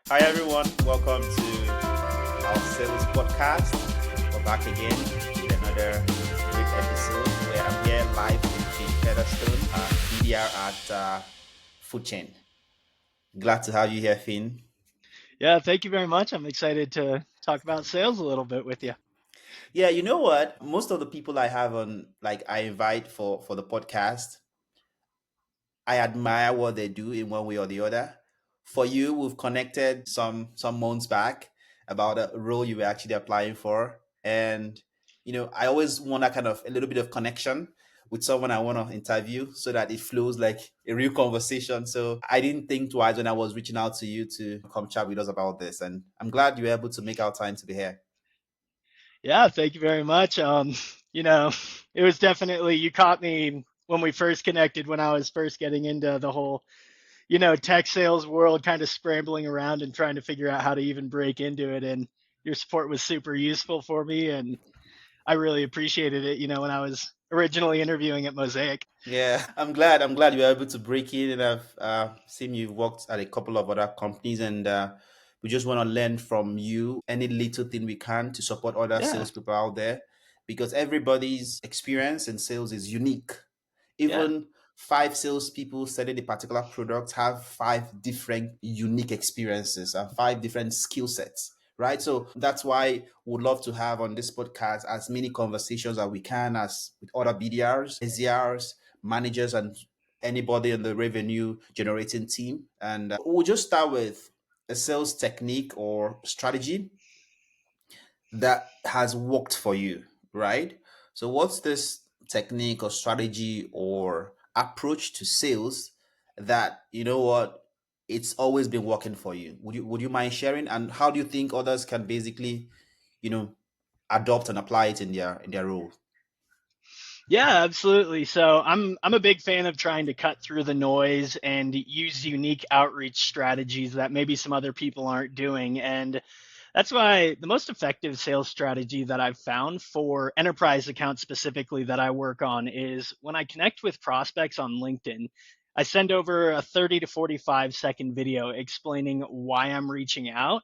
Hi everyone, welcome to our sales podcast. We're back again with another great episode where I'm here live with Featherstone, BDR at Food Chain. Glad to have you here, Finn. Yeah, thank you very much. I'm excited to talk about sales a little bit with you. Yeah, you know what? Most of the people I have on, like I invite for the podcast, I admire what they do in one way or the other. For you, we've connected some months back about a role you were actually applying for, and I always want that kind of a little bit of connection with someone I want to interview so that it flows like a real conversation. So I didn't think twice when I was reaching out to you to come chat with us about this, and I'm glad you were able to make our time to be here. Yeah, thank you very much. You know, it was definitely you caught me when we first connected when I was first getting into the whole, tech sales world, kind of scrambling around and trying to figure out how to even break into it. And your support was super useful for me, and I really appreciated it, when I was originally interviewing at Mosaic. Yeah, I'm glad you were able to break in, and I've seen you've worked at a couple of other companies, and we just want to learn from you any little thing we can to support other Yeah, salespeople out there, because everybody's experience in sales is unique. yeah. Even five salespeople selling a particular product have five different unique experiences and five different skill sets. Right. So that's why we'd love to have on this podcast as many conversations as we can as with other BDRs, SDRs, managers, and anybody in the revenue generating team. And we'll just start with a sales technique or strategy that has worked for you, right? So, what's this technique or strategy or approach to sales that it's always been working for you? Would you mind sharing? And how do you think others can basically, you know, adopt and apply it in their role? Yeah, absolutely. So I'm a big fan of trying to cut through the noise and use unique outreach strategies that maybe some other people aren't doing. And that's why the most effective sales strategy that I've found for enterprise accounts specifically that I work on is when I connect with prospects on LinkedIn, I send over a 30 to 45-second video explaining why I'm reaching out,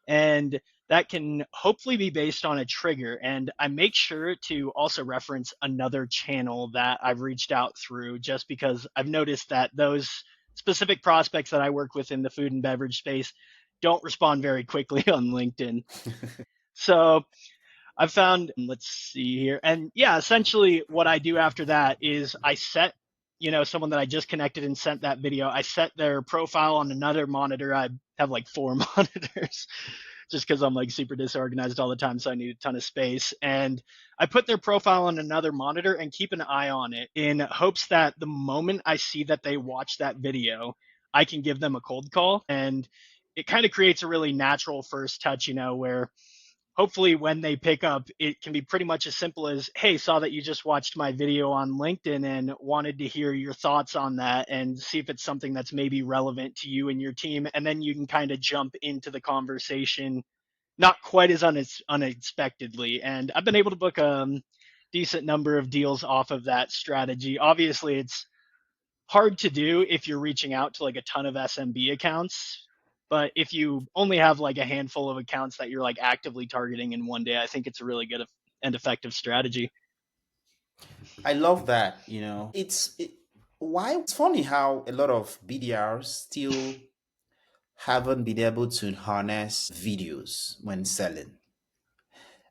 and that can hopefully be based on a trigger. And I make sure to also reference another channel that I've reached out through, just because I've noticed that those specific prospects that I work with in the food and beverage space don't respond very quickly on LinkedIn. So I've found, let's see here. And yeah, essentially what I do after that is I set, someone that I just connected and sent that video, I set their profile on another monitor. I have like four monitors just because I'm like super disorganized all the time. So I need a ton of space. And I put their profile on another monitor and keep an eye on it in hopes that the moment I see that they watch that video, I can give them a cold call. And it kind of creates a really natural first touch, where hopefully when they pick up, it can be pretty much as simple as, hey, saw that you just watched my video on LinkedIn and wanted to hear your thoughts on that and see if it's something that's maybe relevant to you and your team. And then you can kind of jump into the conversation not quite as unexpectedly. And I've been able to book a decent number of deals off of that strategy. Obviously, it's hard to do if you're reaching out to like a ton of SMB accounts. But if you only have like a handful of accounts that you're like actively targeting in one day, I think it's a really good and effective strategy. I love that. Why it's funny how a lot of BDRs still haven't been able to harness videos when selling.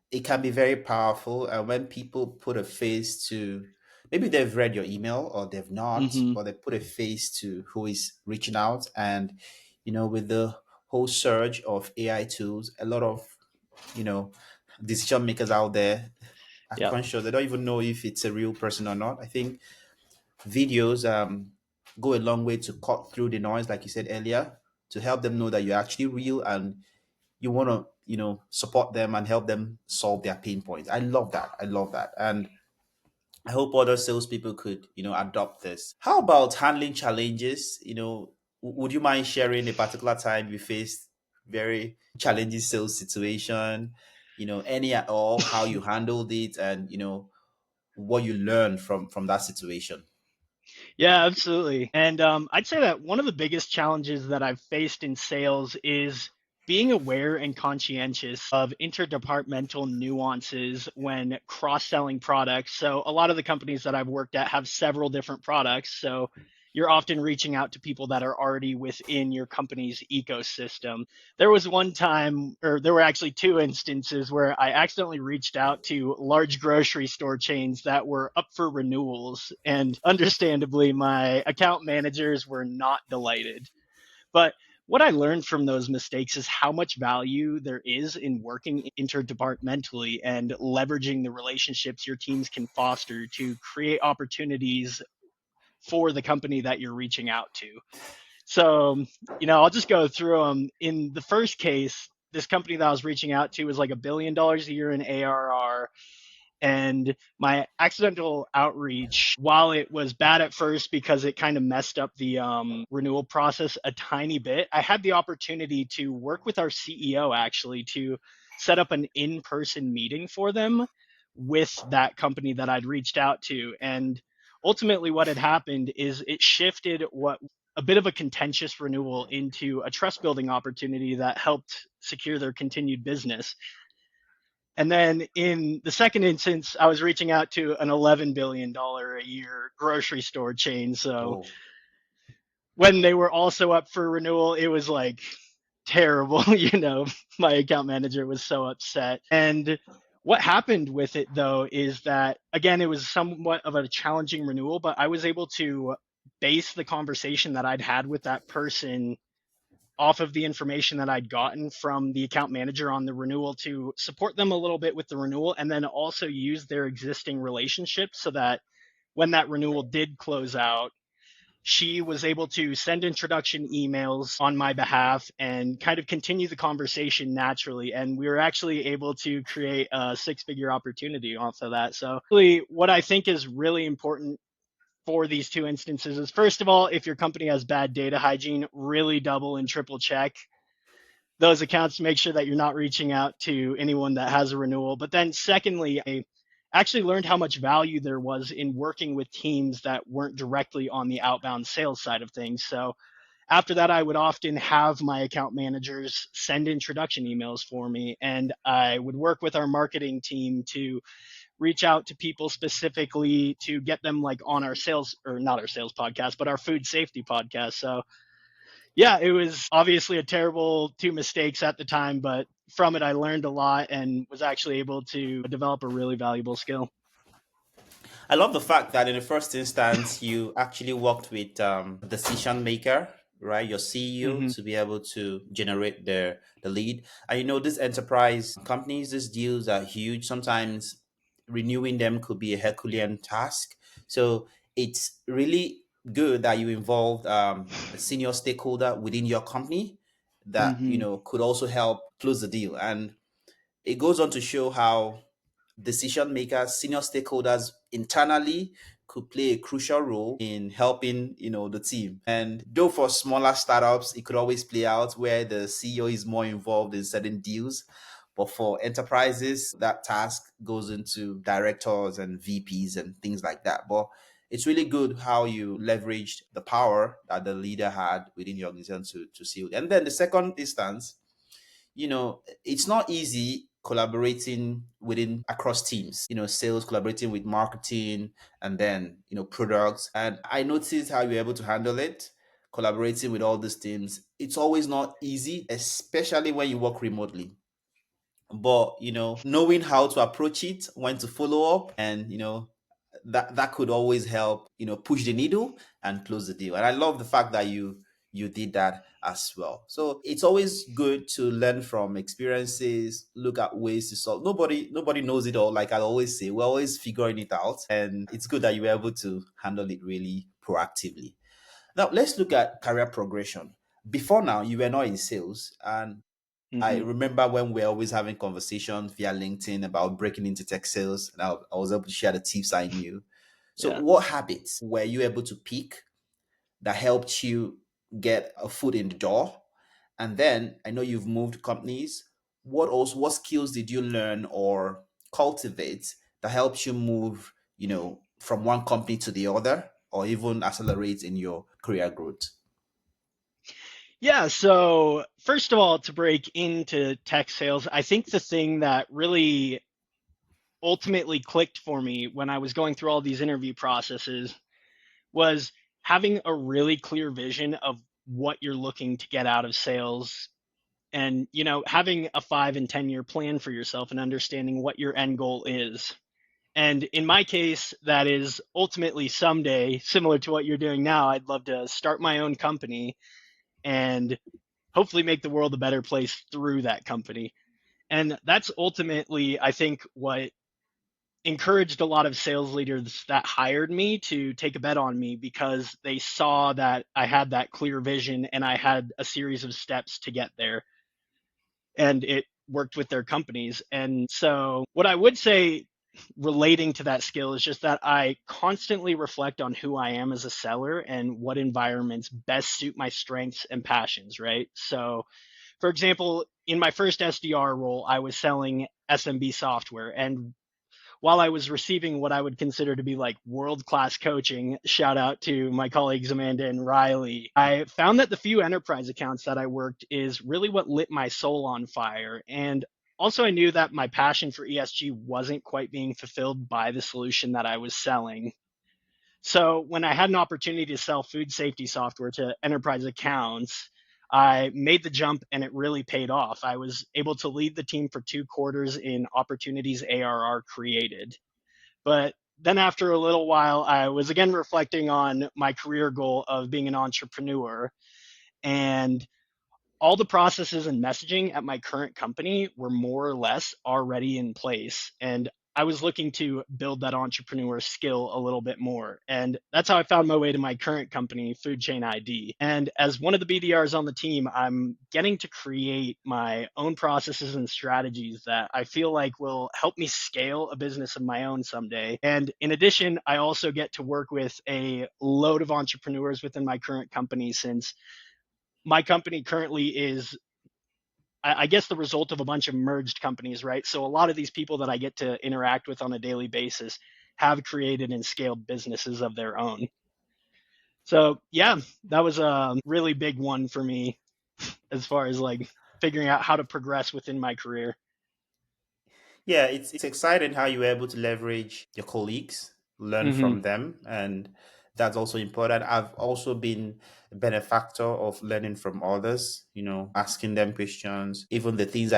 It can be very powerful. And when people put a face to, maybe they've read your email or they've not, Mm-hmm. but they put a face to who is reaching out. And, with the whole surge of AI tools, a lot of, you know, decision makers out there are Yep. conscious. They don't even know if it's a real person or not. I think videos go a long way to cut through the noise, like you said earlier, to help them know that you're actually real and you want to support them and help them solve their pain points. I love that, and I hope other salespeople could adopt this. How about handling challenges? Would you mind sharing a particular time you faced very challenging sales situation, any at all, how you handled it, and what you learned from that situation? Yeah, absolutely. And I'd say that one of the biggest challenges that I've faced in sales is being aware and conscientious of interdepartmental nuances when cross selling products. So, a lot of the companies that I've worked at have several different products. So, you're often reaching out to people that are already within your company's ecosystem. There was one time, or there were actually two instances where I accidentally reached out to large grocery store chains that were up for renewals. And understandably, my account managers were not delighted. But what I learned from those mistakes is how much value there is in working interdepartmentally and leveraging the relationships your teams can foster to create opportunities for the company that you're reaching out to. So, I'll just go through them. In the first case, this company that I was reaching out to was like $1 billion a year in ARR. And my accidental outreach, while it was bad at first because it kind of messed up the renewal process a tiny bit, I had the opportunity to work with our CEO actually to set up an in person meeting for them with that company that I'd reached out to. And ultimately, what had happened is it shifted what a bit of a contentious renewal into a trust building opportunity that helped secure their continued business. And then in the second instance, I was reaching out to an $11 billion a year grocery store chain. So Oh, when they were also up for renewal, it was like terrible. My account manager was so upset. And what happened with it though is that, again, it was somewhat of a challenging renewal, but I was able to base the conversation that I'd had with that person off of the information that I'd gotten from the account manager on the renewal to support them a little bit with the renewal and then also use their existing relationship so that when that renewal did close out, she was able to send introduction emails on my behalf and kind of continue the conversation naturally. And we were actually able to create a six-figure opportunity off of that. So, really, what I think is really important for these two instances is, first of all, if your company has bad data hygiene, really double and triple check those accounts to make sure that you're not reaching out to anyone that has a renewal. But then, secondly, I actually learned how much value there was in working with teams that weren't directly on the outbound sales side of things. So, after that, I would often have my account managers send introduction emails for me, and I would work with our marketing team to reach out to people specifically to get them like on our sales, or not our sales podcast, but our food safety podcast. So yeah, it was obviously a terrible two mistakes at the time, but from it, I learned a lot and was actually able to develop a really valuable skill. I love the fact that in the first instance, you actually worked with decision maker, right? Your CEO Hmm. to be able to generate the lead. And these enterprise companies, these deals are huge. Sometimes renewing them could be a Herculean task. So it's really good that you involved a senior stakeholder within your company that Hmm. could also help close the deal. And it goes on to show how decision makers, senior stakeholders internally could play a crucial role in helping, the team. And though for smaller startups, it could always play out where the CEO is more involved in certain deals. But for enterprises, that task goes into directors and VPs and things like that. But it's really good how you leveraged the power that the leader had within the organization to seal. And then the second instance, it's not easy collaborating within across teams, sales collaborating with marketing and then, products. And I noticed how you're able to handle it, collaborating with all these teams. It's always not easy, especially when you work remotely. But, knowing how to approach it, when to follow up, and, that could always help, push the needle and close the deal. And I love the fact that you did that as well. So it's always good to learn from experiences, look at ways to solve. Nobody knows it all. Like I always say, we're always figuring it out. And it's good that you were able to handle it really proactively. Now let's look at career progression. Before now, you were not in sales, and I Hmm. remember when we are always having conversations via LinkedIn about breaking into tech sales, and I was able to share the tips I knew. So, Yeah. what habits were you able to pick that helped you get a foot in the door? And then I know you've moved companies. What skills did you learn or cultivate that helps you move, from one company to the other? or even accelerate in your career growth? Yeah, so first of all, to break into tech sales, I think the thing that really ultimately clicked for me when I was going through all these interview processes was having a really clear vision of what you're looking to get out of sales, and having a 5 and 10 year plan for yourself and understanding what your end goal is. And in my case, that is ultimately someday, similar to what you're doing now, I'd love to start my own company and hopefully make the world a better place through that company. And that's ultimately, I think, what encouraged a lot of sales leaders that hired me to take a bet on me, because they saw that I had that clear vision and I had a series of steps to get there, and it worked with their companies. And so, what I would say relating to that skill is just that I constantly reflect on who I am as a seller and what environments best suit my strengths and passions, right? So, for example, in my first SDR role, I was selling SMB software. And while I was receiving what I would consider to be like world class coaching, shout out to my colleagues Amanda and Riley, I found that the few enterprise accounts that I worked is really what lit my soul on fire. And also, I knew that my passion for ESG wasn't quite being fulfilled by the solution that I was selling. So when I had an opportunity to sell food safety software to enterprise accounts, I made the jump and it really paid off. I was able to lead the team for 2 quarters in opportunities ARR created. But then after a little while, I was again reflecting on my career goal of being an entrepreneur. And all the processes and messaging at my current company were more or less already in place. And I was looking to build that entrepreneur skill a little bit more. And that's how I found my way to my current company, Food Chain ID. And as one of the BDRs on the team, I'm getting to create my own processes and strategies that I feel like will help me scale a business of my own someday. And in addition, I also get to work with a load of entrepreneurs within my current company, since my company currently is, I guess, the result of a bunch of merged companies, right? So a lot of these people that I get to interact with on a daily basis have created and scaled businesses of their own. So yeah, that was a really big one for me as far as like figuring out how to progress within my career. Yeah, it's exciting how you were able to leverage your colleagues, learn Hmm. from them, and that's also important. I've also been a benefactor of learning from others, asking them questions, even the things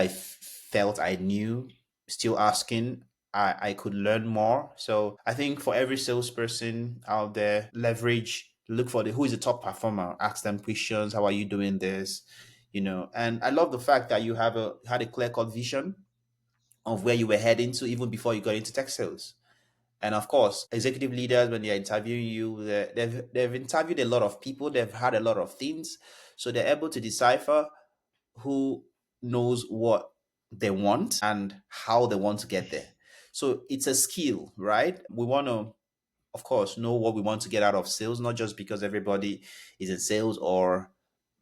felt I knew, still asking. I could learn more. So I think for every salesperson out there, leverage, look for the who is the top performer, ask them questions. How are you doing this? And I love the fact that you had a clear cut vision of where you were heading to even before you got into tech sales. And of course, executive leaders, when they're interviewing you, they've interviewed a lot of people, they've had a lot of things. So they're able to decipher who knows what they want and how they want to get there. So it's a skill, right? We want to, of course, know what we want to get out of sales, not just because everybody is in sales or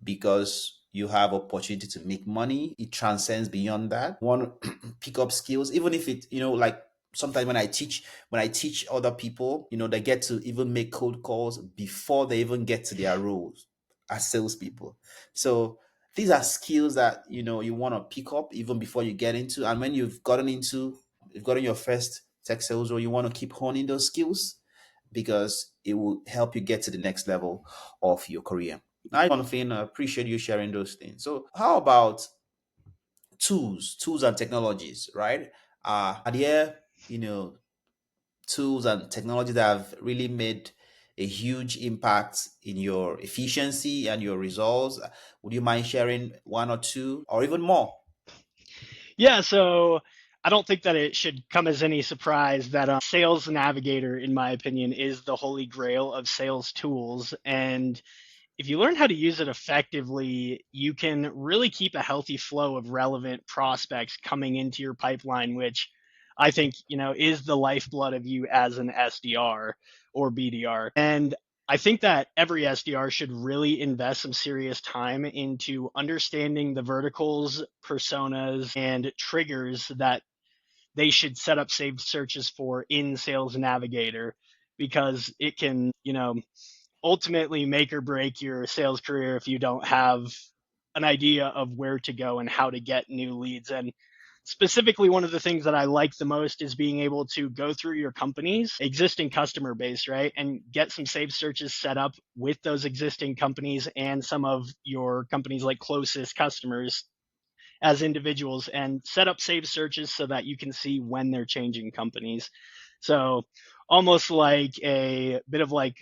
because you have opportunity to make money. It transcends beyond that. Want to pick up skills, even if it, like sometimes when I teach other people, they get to even make cold calls before they even get to their roles as salespeople. So these are skills that you want to pick up even before you get into. And when you've gotten your first tech sales role, you want to keep honing those skills because it will help you get to the next level of your career. I one thing, I appreciate you sharing those things. So, how about tools and technologies, right? Are there, tools and technologies that have really made a huge impact in your efficiency and your results? Would you mind sharing one or two or even more? Yeah, so I don't think that it should come as any surprise that Sales Navigator, in my opinion, is the holy grail of sales tools. And if you learn how to use it effectively, you can really keep a healthy flow of relevant prospects coming into your pipeline, which I think, is the lifeblood of you as an SDR or BDR. And I think that every SDR should really invest some serious time into understanding the verticals, personas, and triggers that they should set up saved searches for in Sales Navigator. because it can, ultimately make or break your sales career if you don't have an idea of where to go and how to get new leads. And specifically, one of the things that I like the most is being able to go through your company's existing customer base, right? And get some saved searches set up with those existing companies and some of your company's like closest customers as individuals, and set up saved searches so that you can see when they're changing companies. So almost like a bit of like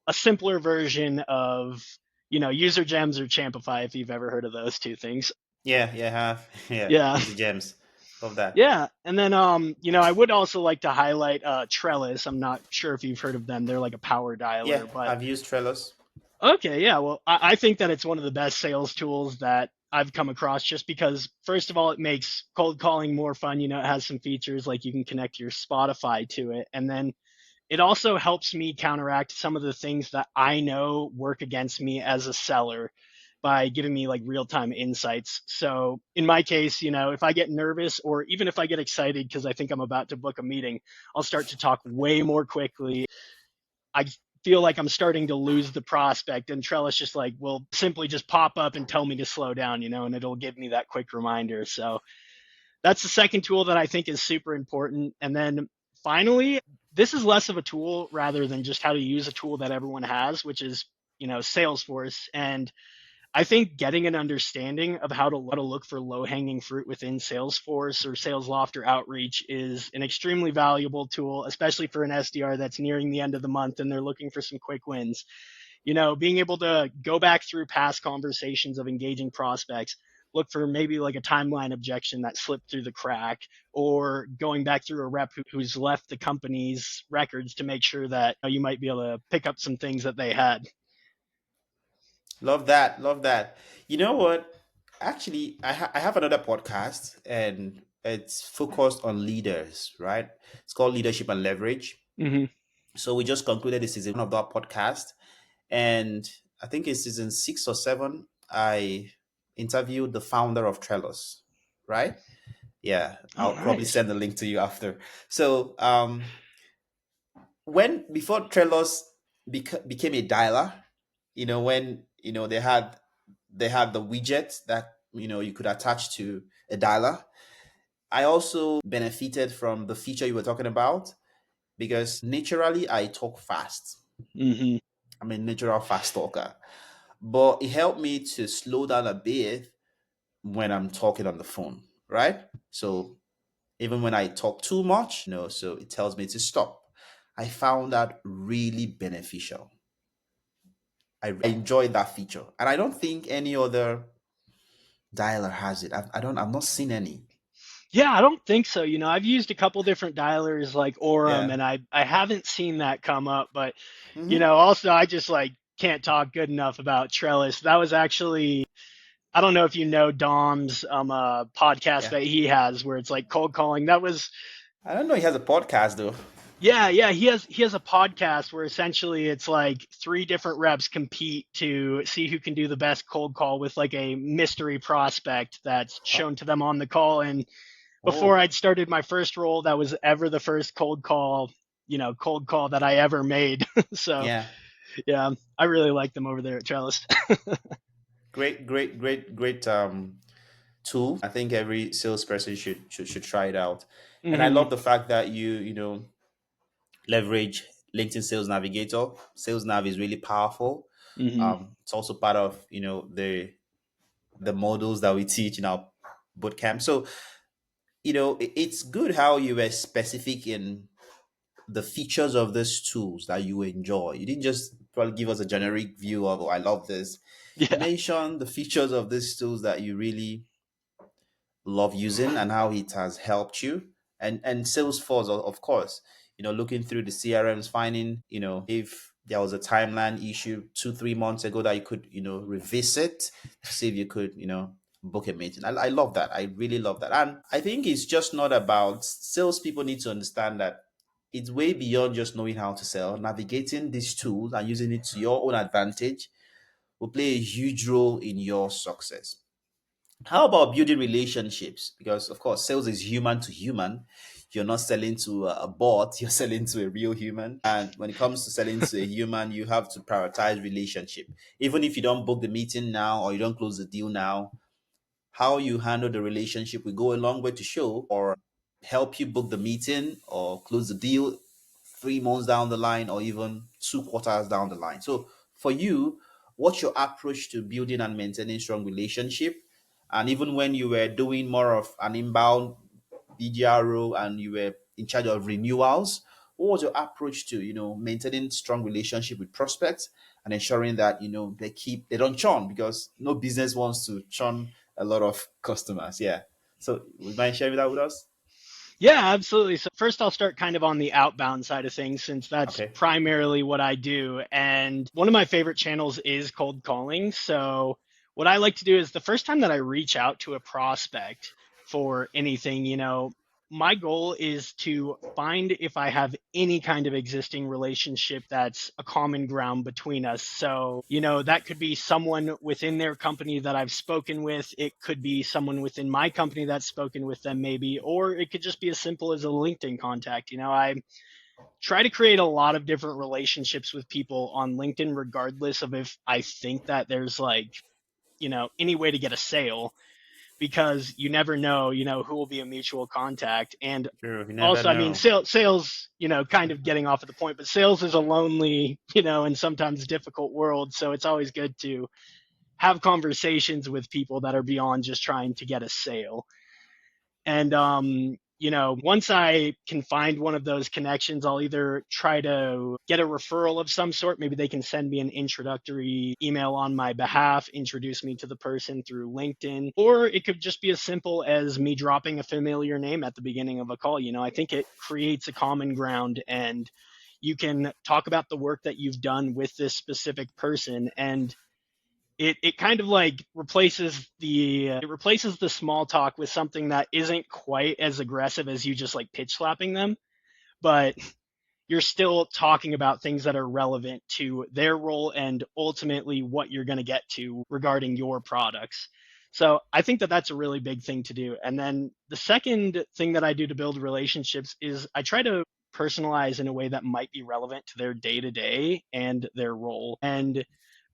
a simpler version of, user gems or Champify, if you've ever heard of those two things. Yeah, yeah, I have. Yeah, Yeah. user gems. Love that. Yeah. And then, I would also like to highlight Trellis. I'm not sure if you've heard of them. They're like a power Yeah, dialer, but I've used Trellos. okay, yeah. Well, I think that it's one of the best sales tools that I've come across, just because, first of all, it makes cold calling more fun. It has some features like you can connect your Spotify to it. And then it also helps me counteract some of the things that I know work against me as a seller by giving me like real time insights. So in my case, if I get nervous or even if I get excited because I think I'm about to book a meeting, I'll start to talk way more quickly. I feel like I'm starting to lose the prospect, and Trellis just like will simply just pop up and tell me to slow down, and it'll give me that quick reminder. So that's the second tool that I think is super important. And then finally, this is less of a tool rather than just how to use a tool that everyone has, which is, Salesforce. And I think getting an understanding of how to look for low hanging fruit within Salesforce or Salesloft or Outreach is an extremely valuable tool, especially for an SDR that's nearing the end of the month and they're looking for some quick wins. Being able to go back through past conversations of engaging prospects, look for maybe like a timeline objection that slipped through the crack, or going back through a rep who's left the company's records to make sure that you might be able to pick up some things that they had. Love that. Love that. You know what? Actually, I have another podcast and it's focused on leaders, right? It's called Leadership and Leverage. Hmm. So we just concluded the season of that podcast. And I think in season 6 or 7, I interviewed the founder of Trellos, right? Yeah, Oh, I'll probably nice. send the link to you after. So when before Trellos became a dialer, when they had the widget that you could attach to a dialer. I also benefited from the feature you were talking about because naturally I talk fast. Hmm. I'm a natural fast talker, but it helped me to slow down a bit when I'm talking on the phone, right? So even when I talk too much, so it tells me to stop. I found that really beneficial. I enjoyed that feature, and I don't think any other dialer has it. I've not seen any. Yeah, I don't think so. I've used a couple different dialers like Orem, Yeah. and I haven't seen that come up. But Hmm. also I just like can't talk good enough about Trellis. That was actually, I don't know if you know Dom's podcast Yeah. that he has where it's like cold calling. That was, I don't know. He has a podcast though. yeah, yeah. He has a podcast where essentially it's like three different reps compete to see who can do the best cold call with like a mystery prospect that's Oh, shown to them on the call. And before oh, I'd started my first role, that was ever the first cold call that I ever made. So yeah. yeah, I really like them over there at Trellis. Great, great, great, great tool. I think every salesperson should try it out. And I Hmm. love the fact that you leverage LinkedIn Sales Navigator. Sales Nav is really powerful. Hmm. It's also part of the models that we teach in our bootcamp. So it's good how you were specific in the features of these tools that you enjoy. You didn't just probably give us a generic view of, oh, I love this. You Yeah. mentioned the features of these tools that you really love using and how it has helped you. And Salesforce, of course, looking through the CRMs, finding, if there was a timeline issue 2 3 months ago that you could, revisit to see if you could, book a meeting. I love that. I really love that. And I think it's just not about salespeople need to understand that it's way beyond just knowing how to sell. Navigating these tools and using it to your own advantage will play a huge role in your success. How about building relationships? Because of course, sales is human to human. you're not selling to a bot, you're selling to a real human. And when it comes to selling to a human, you have to prioritize relationship. Even if you don't book the meeting now or you don't close the deal now, how you handle the relationship will go a long way to show or help you book the meeting or close the deal 3 months down the line or even 2 quarters down the line. So for you, what's your approach to building and maintaining strong relationship? And even when you were doing more of an inbound BDRO and you were in charge of renewals, what was your approach to maintaining strong relationship with prospects and ensuring that they don't churn, because no business wants to churn a lot of customers. Yeah. So would you mind sharing that with us? Yeah, absolutely. So first I'll start kind of on the outbound side of things since that's Okay. primarily what I do. And one of my favorite channels is cold calling. So what I like to do is the first time that I reach out to a prospect for anything, my goal is to find if I have any kind of existing relationship that's a common ground between us. So, that could be someone within their company that I've spoken with. It could be someone within my company that's spoken with them, maybe, or it could just be as simple as a LinkedIn contact. I try to create a lot of different relationships with people on LinkedIn, regardless of if I think that there's like, any way to get a sale, because you never know, who will be a mutual contact. And True. You never also, I mean, know. sales, kind of getting off of the point, but sales is a lonely, and sometimes difficult world. So it's always good to have conversations with people that are beyond just trying to get a sale. And once I can find one of those connections, I'll either try to get a referral of some sort. Maybe they can send me an introductory email on my behalf, introduce me to the person through LinkedIn, or it could just be as simple as me dropping a familiar name at the beginning of a call. I think it creates a common ground, and you can talk about the work that you've done with this specific person, and it kind of like replaces the small talk with something that isn't quite as aggressive as you just like pitch slapping them, but you're still talking about things that are relevant to their role and ultimately what you're going to get to regarding your products. So I think that that's a really big thing to do. And then the second thing that I do to build relationships is I try to personalize in a way that might be relevant to their day to day and their role. And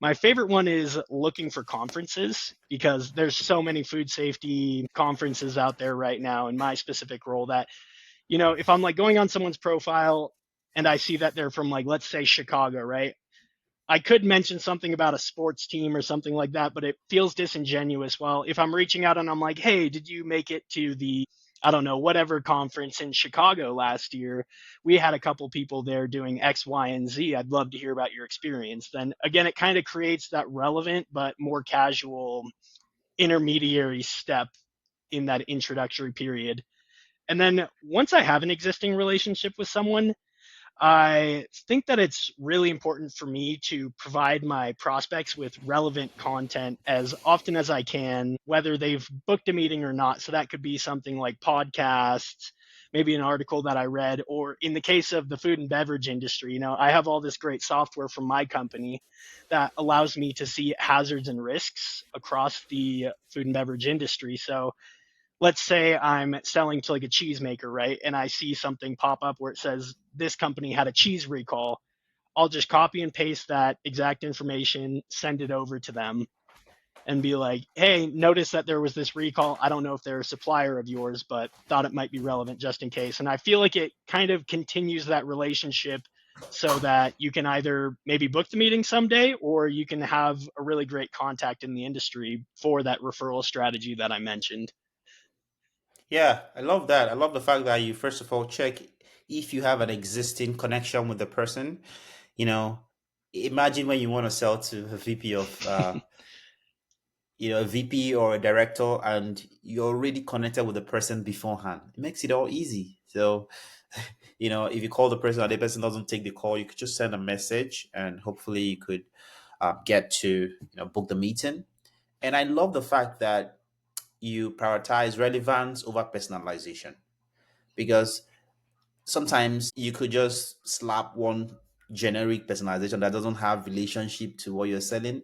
my favorite one is looking for conferences, because there's so many food safety conferences out there right now in my specific role that, if I'm like going on someone's profile and I see that they're from, like, let's say Chicago, right? I could mention something about a sports team or something like that, but it feels disingenuous. Well, if I'm reaching out and I'm like, hey, did you make it to the, I don't know, whatever conference in Chicago last year? We had a couple people there doing X, Y, and Z. I'd love to hear about your experience. Then again, it kind of creates that relevant but more casual intermediary step in that introductory period. And then once I have an existing relationship with someone, I think that it's really important for me to provide my prospects with relevant content as often as I can, whether they've booked a meeting or not. So that could be something like podcasts, maybe an article that I read, or in the case of the food and beverage industry, I have all this great software from my company that allows me to see hazards and risks across the food and beverage industry. So let's say I'm selling to like a cheesemaker, right? And I see something pop up where it says this company had a cheese recall. I'll just copy and paste that exact information, send it over to them, and be like, hey, notice that there was this recall. I don't know if they're a supplier of yours, but thought it might be relevant just in case. And I feel like it kind of continues that relationship so that you can either maybe book the meeting someday, or you can have a really great contact in the industry for that referral strategy that I mentioned. Yeah, I love that. I love the fact that you first of all check if you have an existing connection with the person. You know, imagine when you want to sell to a VP of a VP or a director, and you're already connected with the person beforehand. It makes it all easy. So, if you call the person and the person doesn't take the call, you could just send a message, and hopefully you could get to book the meeting. And I love the fact that you prioritize relevance over personalization, because sometimes you could just slap one generic personalization that doesn't have relationship to what you're selling.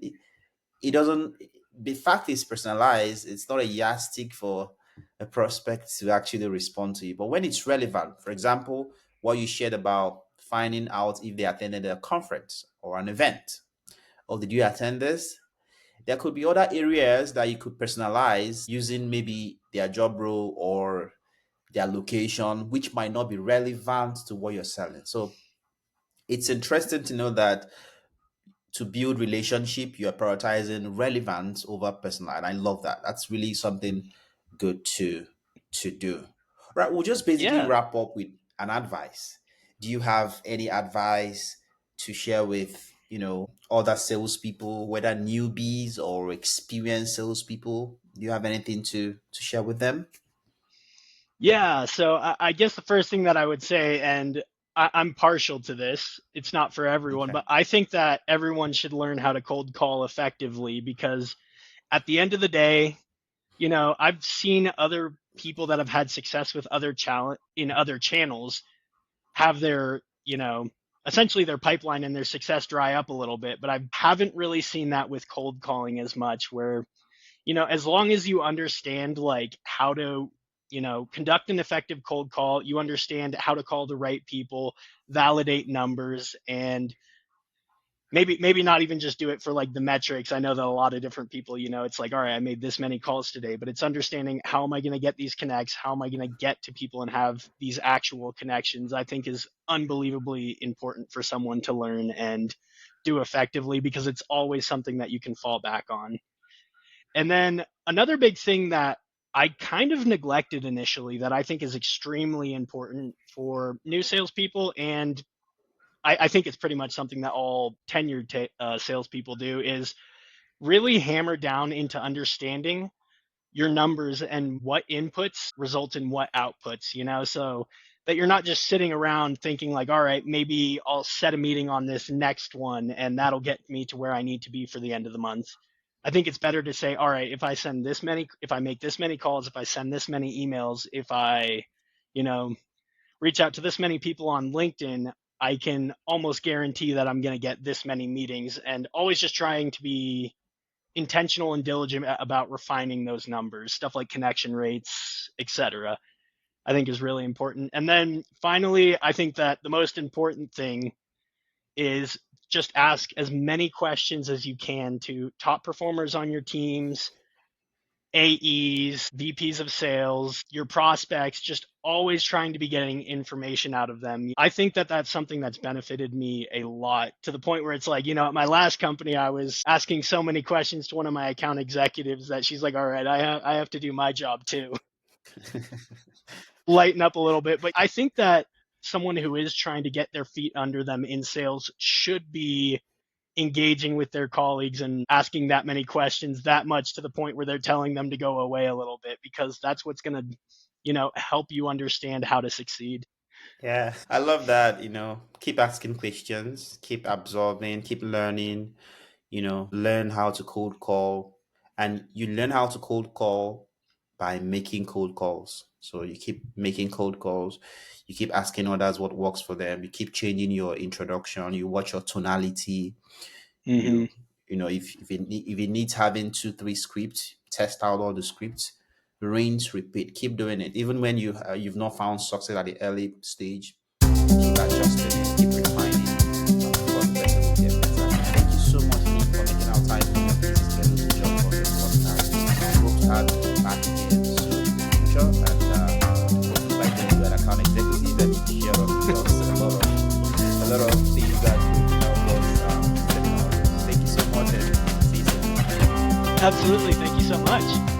It doesn't. The fact is personalized. It's not a yardstick for. a prospect to actually respond to you. But when it's relevant, for example, what you shared about finding out if they attended a conference or an event, or did you attend this? There could be other areas that you could personalize using maybe their job role or their location, which might not be relevant to what you're selling. So it's interesting to know that to build relationship, you're prioritizing relevance over personal. And I love that. That's really something good to do. Right. We'll just basically Yeah. wrap up with an advice. Do you have any advice to share with, other salespeople, whether newbies or experienced salespeople? Do you have anything to share with them? Yeah, so I guess the first thing that I would say, and I'm partial to this, it's not for everyone, Okay. but I think that everyone should learn how to cold call effectively because at the end of the day, I've seen other people that have had success with other challenge in other channels have their, essentially their pipeline and their success dry up a little bit, but I haven't really seen that with cold calling as much where as long as you understand like how to, conduct an effective cold call, you understand how to call the right people, validate numbers, and maybe not even just do it for like the metrics. I know that a lot of different people, it's like, all right, I made this many calls today, but it's understanding how am I going to get these connects? How am I going to get to people and have these actual connections? I think is unbelievably important for someone to learn and do effectively because it's always something that you can fall back on. And then another big thing that I kind of neglected initially that I think is extremely important for new salespeople, and I think it's pretty much something that all tenured salespeople do, is really hammer down into understanding your numbers and what inputs result in what outputs, so that you're not just sitting around thinking like, all right, maybe I'll set a meeting on this next one and that'll get me to where I need to be for the end of the month. I think it's better to say, all right, if I make this many calls, if I send this many emails, if I, you know, reach out to this many people on LinkedIn, I can almost guarantee that I'm going to get this many meetings, and always just trying to be intentional and diligent about refining those numbers, stuff like connection rates, etc. I think is really important. And then finally, I think that the most important thing is just ask as many questions as you can to top performers on your teams, AEs, VPs of sales, your prospects, just always trying to be getting information out of them. I think that that's something that's benefited me a lot to the point where it's like, at my last company, I was asking so many questions to one of my account executives that she's like, all right, I have to do my job too. Lighten up a little bit. But I think that someone who is trying to get their feet under them in sales should be engaging with their colleagues and asking that many questions that much to the point where they're telling them to go away a little bit because that's what's going to help you understand how to succeed. Yeah, I love that, keep asking questions, keep absorbing, keep learning, learn how to cold call. And you learn how to cold call by making cold calls. So you keep making cold calls, you keep asking others what works for them, you keep changing your introduction, you watch your tonality, Hmm. you if it needs having two, three scripts, test out all the scripts, rinse, repeat, keep doing it. Even when you've not found success at the early stage, keep adjusting it, keep refining. And of course, the better will get better. Thank you so much, Nick, for making our time from your busy schedule to jump on this podcast. We hope to have you back again soon in the future, and hopefully by then you are an account executive and you share with us a lot of things that could help us selling our business. Thank you so much, and see you soon. Absolutely. Thank you so much.